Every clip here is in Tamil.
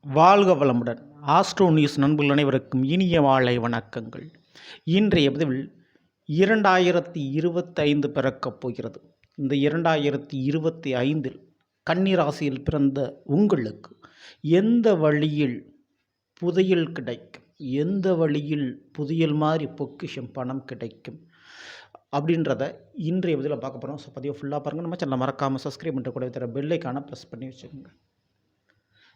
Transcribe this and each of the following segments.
வாழ்க வளமுடன். ஆஸ்ட்ரோ நியூஸ் நண்பர்கள் அனைவருக்கும் இனிய மாலை வணக்கங்கள். இன்றைய பதிவில் 2025 பிறக்கப் போகிறது. இந்த 2025 கன்னி ராசியில் பிறந்த உங்களுக்கு எந்த வழியில் புதையல் கிடைக்கும், எந்த வழியில் புதையல் மாதிரி பொக்கிஷம் பணம் கிடைக்கும் அப்படின்றத இன்றைய பதிவில் பார்க்க போகிறோம். ஸோ பதிவை ஃபுல்லாக பாருங்கள். நம்ம சேனலை மறக்காமல் சப்ஸ்கிரைப் பண்ணிட்டு கூட தர பெல்லைக்கான ப்ரெஸ் பண்ணி வச்சுக்கோங்க.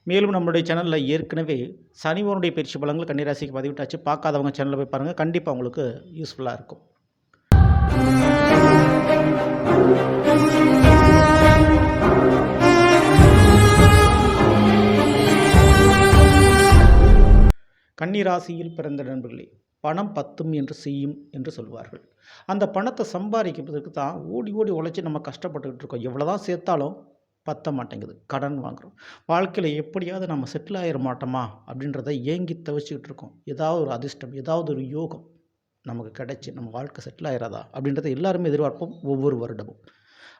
மேலும் நம்மளுடைய சேனலில் ஏற்கனவே சனிவனுடைய பயிற்சி பலங்கள் கன்னிராசிக்கு பதிவிட்டாச்சு. பார்க்காதவங்க சேனலில் போய் பாருங்கள், கண்டிப்பாக உங்களுக்கு யூஸ்ஃபுல்லாக இருக்கும். கன்னிராசியில் பிறந்த நண்பர்களே, பணம் பத்தும் என்று செய்யும் என்று சொல்வார்கள். அந்த பணத்தை சம்பாதிக்கிறதுக்கு தான் ஓடி ஓடி உழைச்சி நம்ம கஷ்டப்பட்டுக்கிட்டு இருக்கோம். எவ்வளோ தான் சேர்த்தாலும் பத்த மாட்டேங்குது. கடன் வாங்குகிறோம். வாழ்க்கையில் எப்படியாவது நம்ம செட்டில் ஆகிட மாட்டோமா அப்படின்றத ஏங்கி தவிச்சிக்கிட்டு இருக்கோம். ஏதாவது ஒரு அதிர்ஷ்டம், ஏதாவது ஒரு யோகம் நமக்கு கிடைச்சி நம்ம வாழ்க்கை செட்டில் ஆகிறதா அப்படின்றத எல்லாருமே எதிர்பார்ப்போம் ஒவ்வொரு வருடமும்.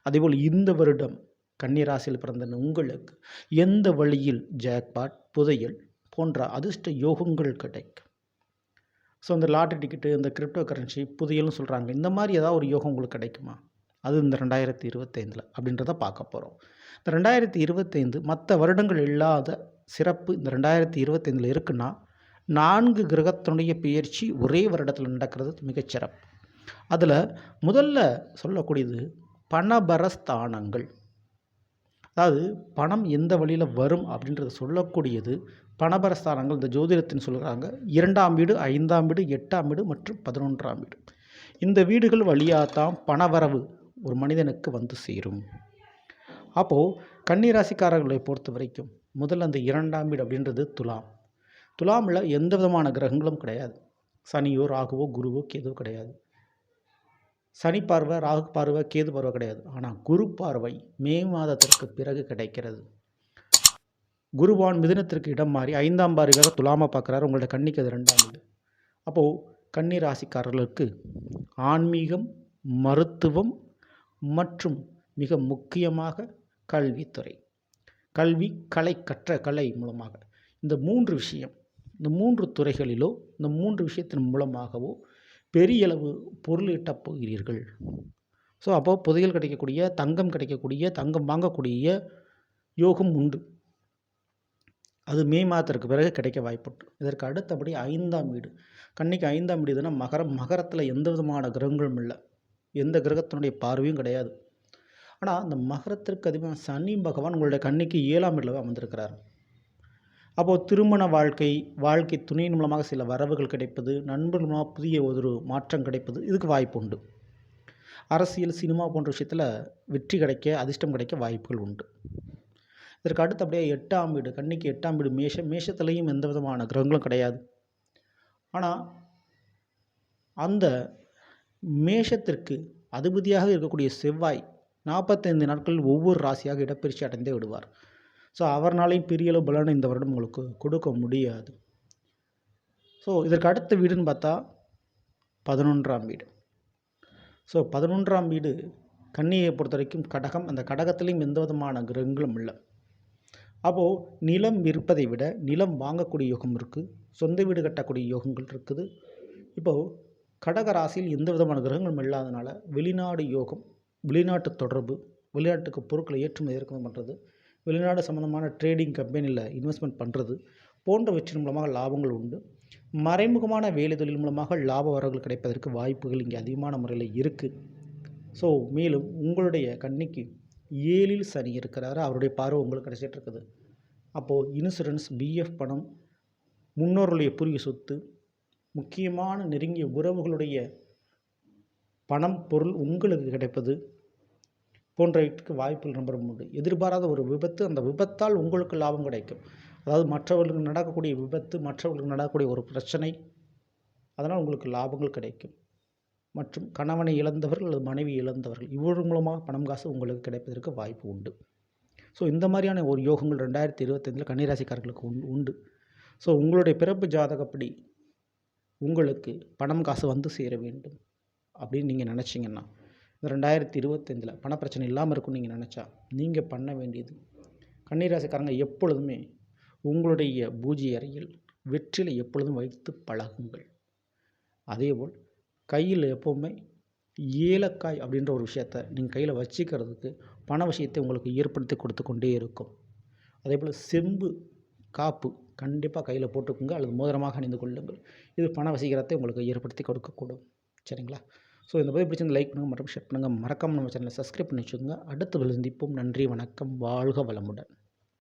அதேபோல் இந்த வருடம் கன்னிராசியில் பிறந்த உங்களுக்கு எந்த வழியில் ஜாக்பாட், புதையல் போன்ற அதிர்ஷ்ட யோகங்கள் கிடைக்கும். ஸோ இந்த லாட்டரி டிக்கெட்டு, இந்த கிரிப்டோ கரன்சி, புதையல்னு சொல்கிறாங்க. இந்த மாதிரி ஏதாவது ஒரு யோகம் உங்களுக்கு கிடைக்குமா? அது இந்த 2025 அப்படின்றத பார்க்க போகிறோம். இந்த 2025 மற்ற வருடங்கள் இல்லாத சிறப்பு இந்த 2025 இருக்குன்னா 4 கிரகத்தினுடைய பெயர்ச்சி ஒரே வருடத்தில் நடக்கிறது மிகச்சிறப்பு. அதில் முதல்ல சொல்லக்கூடியது பணபரஸ்தானங்கள். அதாவது பணம் எந்த வழியில் வரும் அப்படின்றத சொல்லக்கூடியது பணபரஸ்தானங்கள். இந்த ஜோதிடத்தின்னு சொல்கிறாங்க 2ஆம் வீடு, 5ஆம் வீடு, 8ஆம் வீடு மற்றும் 11ஆம் வீடு. இந்த வீடுகள் வழியாக தான் பணவரவு ஒரு மனிதனுக்கு வந்து சேரும். அப்போது கன்னிராசிக்காரர்களை பொறுத்த வரைக்கும் முதல்ல அந்த 2ஆம் வீடு அப்படின்றது துலாம். துலாமில் எந்த விதமான கிரகங்களும் கிடையாது. சனியோ, ராகுவோ, குருவோ, கேதுவோ கிடையாது. சனி பார்வை, ராகு பார்வை, கேது பார்வை கிடையாது. ஆனால் குரு பார்வை மே மாதத்திற்கு பிறகு கிடைக்கிறது. குருவான் மிதுனத்திற்கு இடம் மாறி 5ஆம் பார்வையாக துலாமை பார்க்குறாரு. உங்களோட கன்னிக்கு அது 2ஆம் வீடு. அப்போது கன்னிராசிக்காரர்களுக்கு ஆன்மீகம், மருத்துவம் மற்றும் மிக முக்கியமாக கல்வித்துறை, கல்வி, கலை, கற்ற கலை மூலமாக இந்த 3 விஷயம், இந்த 3 துறைகளிலோ இந்த 3 விஷயத்தின் மூலமாகவோ பெரிய அளவு பொருள் ஈட்டப் போகிறீர்கள். ஸோ அப்போது புதையல் கிடைக்கக்கூடிய, தங்கம் கிடைக்கக்கூடிய, தங்கம் வாங்கக்கூடிய யோகம் உண்டு. அது மே மாதத்திற்கு பிறகு கிடைக்க வாய்ப்புண்டு. இதற்கு அடுத்தபடி 5ஆம் வீடு. கன்னிக்கு 5ஆம் வீடு இதுனா மகரம். மகரத்தில் எந்த விதமான கிரகங்களும் இல்லை, எந்த கிரகத்தினுடைய பார்வையும் கிடையாது. ஆனால் அந்த மகரத்திற்கு அதிகமாக சனி பகவான் உங்களுடைய கன்னிக்கு 7ஆம் வீட்டில் அமர்ந்திருக்கிறார். அப்போது திருமண வாழ்க்கை துணையின் மூலமாக சில வரவுகள் கிடைப்பது, நண்பர்கள் மூலமாக புதிய ஒரு மாற்றம் கிடைப்பது, இதுக்கு வாய்ப்பு உண்டு. அரசியல், சினிமா போன்ற விஷயத்தில் வெற்றி கிடைக்க, அதிர்ஷ்டம் கிடைக்க வாய்ப்புகள் உண்டு. இதற்கு அடுத்தபடியே 8ஆம் வீடு. கன்னிக்கு 8ஆம் வீடு மேஷத்துலேயும் எந்த விதமான கிரகங்களும் கிடையாது. ஆனால் அந்த மேஷத்திற்கு அதிபதியாக இருக்கக்கூடிய செவ்வாய் 45 நாட்களில் ஒவ்வொரு ராசியாக இடப்பெயர்ச்சி அடைந்தே விடுவார். ஸோ அவர்னாலையும் பெரிய அளவு பலனை இந்த வருடம் உங்களுக்கு கொடுக்க முடியாது. ஸோ இதற்கு அடுத்த வீடுன்னு பார்த்தா 11ஆம் வீடு. ஸோ 11ஆம் வீடு கன்னியை பொறுத்த வரைக்கும் கடகம். அந்த கடகத்திலையும் எந்த விதமான கிரகங்களும் இல்லை. அப்போது நிலம் விற்பதை விட நிலம் வாங்கக்கூடிய யோகம் இருக்குது, சொந்த வீடு கட்டக்கூடிய யோகங்கள் இருக்குது. இப்போது கடக ராசியில் எந்த விதமான கிரகங்களும் இல்லாதனால வெளிநாடு யோகம், வெளிநாட்டு தொடர்பு, வெளிநாட்டுக்கு பொருட்களை ஏற்றுமதி இறக்குமதி பண்ணுறது, வெளிநாடு சம்மந்தமான ட்ரேடிங் கம்பெனியில் இன்வெஸ்ட்மெண்ட் பண்ணுறது போன்றவற்றின் மூலமாக லாபங்கள் உண்டு. மறைமுகமான வேலை தொழில் மூலமாக லாப வரவுகள் கிடைப்பதற்கு வாய்ப்புகள் இங்கே அதிகமான முறையில் இருக்குது. ஸோ மேலும் உங்களுடைய கன்னிக்கு 7இல் சனி இருக்கிறாரு. அவருடைய பார்வை உங்களுக்கு கிடைச்சிட்டு இருக்குது. அப்போது இன்சூரன்ஸ், பிஎஃப் பணம், முன்னோர்களுடைய பூர்வீக சொத்து, முக்கியமான நெருங்கிய உறவுகளுடைய பணம், பொருள் உங்களுக்கு கிடைப்பது போன்றவற்றுக்கு வாய்ப்புகள் ரொம்ப உண்டு. எதிர்பாராத ஒரு விபத்து, அந்த விபத்தால் உங்களுக்கு லாபம் கிடைக்கும். அதாவது மற்றவர்களுக்கு நடக்கக்கூடிய விபத்து, மற்றவர்களுக்கு நடக்கக்கூடிய ஒரு பிரச்சனை, அதனால் உங்களுக்கு லாபங்கள் கிடைக்கும். மற்றும் கணவனை இழந்தவர்கள் அல்லது மனைவி இழந்தவர்கள் இவர்கள் மூலமாக பணம் காசு உங்களுக்கு கிடைப்பதற்கு வாய்ப்பு உண்டு. ஸோ இந்த மாதிரியான ஒரு யோகங்கள் 2025 கன்னிராசிக்காரர்களுக்கு உண்டு. ஸோ உங்களுடைய பிறப்பு ஜாதகப்படி உங்களுக்கு பணம் காசு வந்து சேர வேண்டும் அப்படின்னு நீங்கள் நினச்சிங்கன்னா, இந்த 2025 பணப்பிரச்சனை இல்லாமல் இருக்கும்னு நீங்கள் நினச்சா நீங்கள் பண்ண வேண்டியது, கன்னிராசிக்காரங்க எப்பொழுதுமே உங்களுடைய பூஜை அறையில் வெற்றிலை எப்பொழுதும் வைத்து பழகுங்கள். அதேபோல் கையில் எப்போவுமே ஏலக்காய் அப்படின்ற ஒரு விஷயத்த நீங்கள் கையில் வச்சுக்கிறதுக்கு பண விஷயத்தை உங்களுக்கு ஏற்படுத்தி கொடுத்து கொண்டே இருக்கும். அதேபோல் செம்பு காப்பு கண்டிப்பாக கையில் போட்டுக்கோங்க அல்லது மோதிரமாக அணிந்து கொள்ளுங்கள். இது பண வசீகரத்தை உங்களுக்கு ஏற்படுத்தி கொடுக்கக்கூடும். சரிங்களா? ஸோ இந்த பதிவு பிடிச்சிருந்தா லைக் பண்ணுங்கள் மற்றும் ஷேர் பண்ணுங்கள். மறக்காமல் நம்ம சேனலை சப்ஸ்கிரைப் பண்ணி வச்சுக்கோங்க. அடுத்த சந்திப்போம். நன்றி, வணக்கம், வாழ்க வளமுடன்.